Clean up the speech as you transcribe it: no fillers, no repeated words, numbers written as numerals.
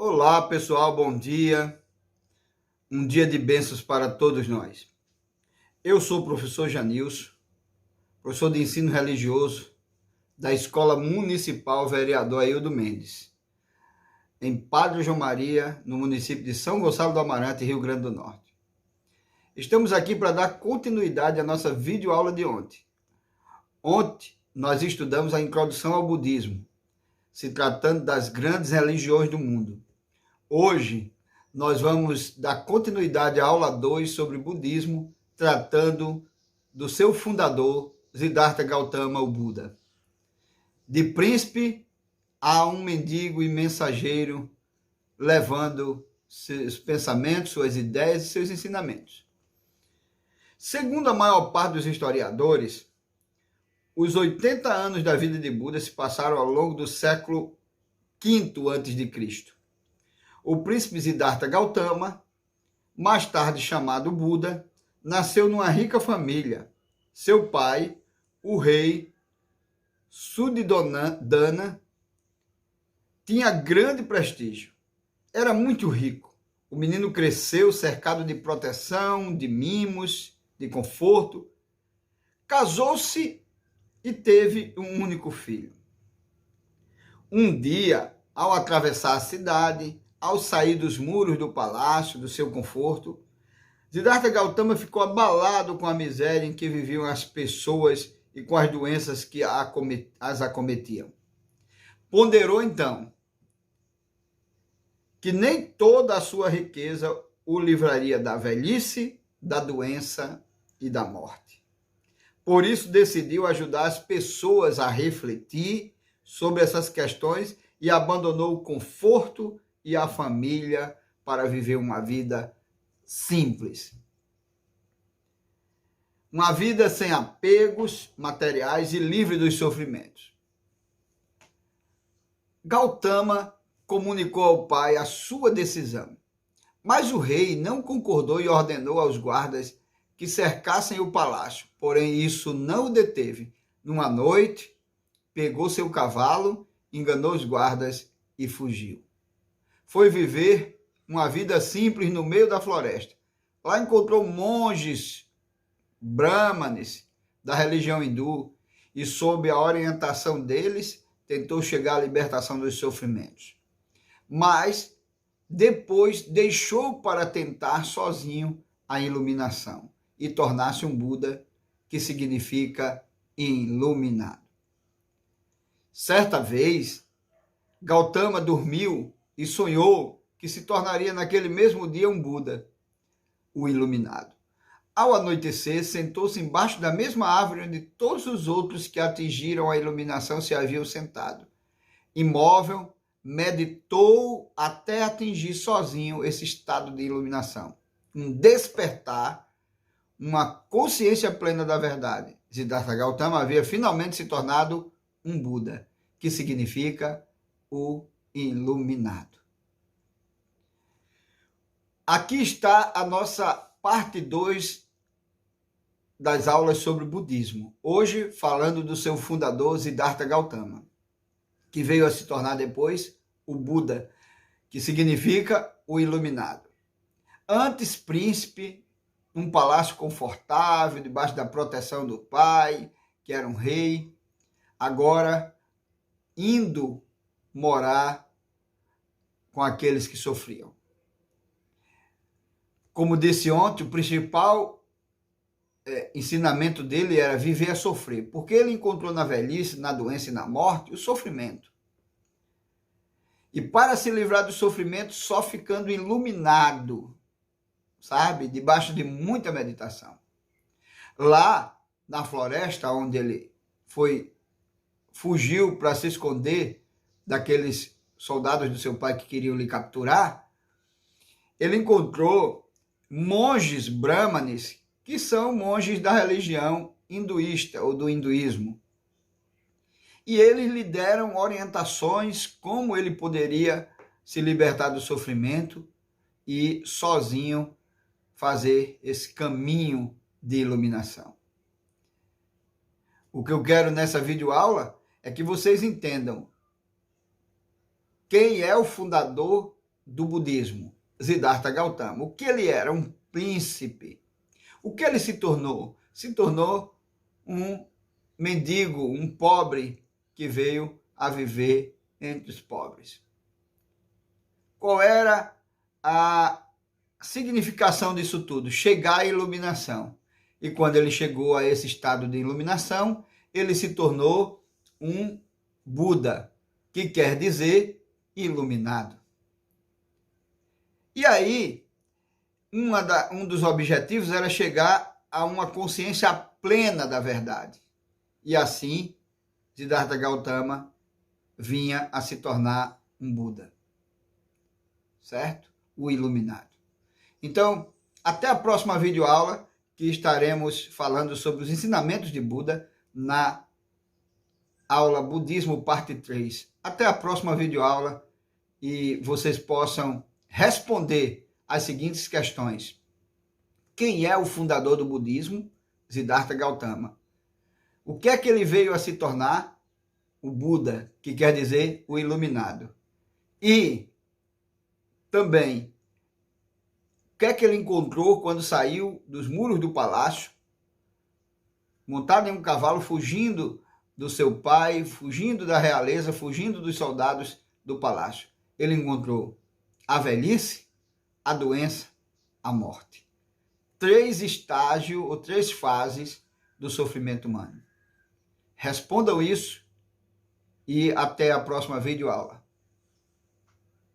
Olá, pessoal, bom dia. Um dia de bênçãos para todos nós. Eu sou o professor Janilson, professor de ensino religioso da Escola Municipal Vereador Aildo Mendes, em Padre João Maria, no município de São Gonçalo do Amarante, Rio Grande do Norte. Estamos aqui para dar continuidade à nossa videoaula de ontem. Ontem nós estudamos a introdução ao budismo, se tratando das grandes religiões do mundo. Hoje, nós vamos dar continuidade à aula 2 sobre budismo, tratando do seu fundador, Siddhartha Gautama, o Buda. De príncipe a um mendigo e mensageiro, levando seus pensamentos, suas ideias e seus ensinamentos. Segundo a maior parte dos historiadores, os 80 anos da vida de Buda se passaram ao longo do século V a.C. O príncipe Siddhartha Gautama, mais tarde chamado Buda, nasceu numa rica família. Seu pai, o rei Suddhodana, tinha grande prestígio. Era muito rico. O menino cresceu cercado de proteção, de mimos, de conforto. Casou-se e teve um único filho. Um dia, ao atravessar a cidade, ao sair dos muros do palácio, do seu conforto, Siddhartha Gautama ficou abalado com a miséria em que viviam as pessoas e com as doenças que as acometiam. Ponderou então que nem toda a sua riqueza o livraria da velhice, da doença e da morte. Por isso decidiu ajudar as pessoas a refletir sobre essas questões e abandonou o conforto e a família para viver uma vida simples. Uma vida sem apegos materiais e livre dos sofrimentos. Gautama comunicou ao pai a sua decisão, mas o rei não concordou e ordenou aos guardas que cercassem o palácio. Porém, isso não o deteve. Numa noite, pegou seu cavalo, enganou os guardas e fugiu. Foi viver uma vida simples no meio da floresta. Lá encontrou monges brahmanes da religião hindu e, sob a orientação deles, tentou chegar à libertação dos sofrimentos. Mas depois deixou para tentar sozinho a iluminação e tornar-se um Buda, que significa iluminado. Certa vez, Gautama dormiu e sonhou que se tornaria naquele mesmo dia um Buda, o iluminado. Ao anoitecer, sentou-se embaixo da mesma árvore onde todos os outros que atingiram a iluminação se haviam sentado. Imóvel, meditou até atingir sozinho esse estado de iluminação. Um despertar, uma consciência plena da verdade. Siddhartha Gautama havia finalmente se tornado um Buda, que significa o iluminado. Aqui está a nossa parte 2 das aulas sobre budismo. Hoje falando do seu fundador, Siddhartha Gautama, que veio a se tornar depois o Buda, que significa o iluminado. Antes príncipe, num palácio confortável, debaixo da proteção do pai, que era um rei, agora indo morar com aqueles que sofriam. Como disse ontem, o principal ensinamento dele era viver a sofrer, porque ele encontrou na velhice, na doença e na morte o sofrimento. E para se livrar do sofrimento, só ficando iluminado, sabe? Debaixo de muita meditação. Lá na floresta onde ele fugiu para se esconder daqueles soldados do seu pai que queriam lhe capturar, ele encontrou monges brahmanes, que são monges da religião hinduísta ou do hinduísmo. E eles lhe deram orientações como ele poderia se libertar do sofrimento e sozinho fazer esse caminho de iluminação. O que eu quero nessa videoaula é que vocês entendam quem é o fundador do budismo, Siddhartha Gautama. O que ele era? Um príncipe. O que ele se tornou? Se tornou um mendigo, um pobre que veio a viver entre os pobres. Qual era a significação disso tudo? Chegar à iluminação. E quando ele chegou a esse estado de iluminação, ele se tornou um Buda, que quer dizer iluminado. E aí, um dos objetivos era chegar a uma consciência plena da verdade. E assim, Siddhartha Gautama vinha a se tornar um Buda. Certo? O iluminado. Então, até a próxima videoaula, que estaremos falando sobre os ensinamentos de Buda na aula Budismo Parte 3. Até a próxima videoaula e vocês possam responder as seguintes questões. Quem é o fundador do budismo? Siddhartha Gautama. O que é que ele veio a se tornar? O Buda, que quer dizer o iluminado. E também, o que é que ele encontrou quando saiu dos muros do palácio, montado em um cavalo, fugindo do seu pai, fugindo da realeza, fugindo dos soldados do palácio? Ele encontrou a velhice, a doença, a morte. 3 estágios ou 3 fases do sofrimento humano. Respondam isso e até a próxima videoaula.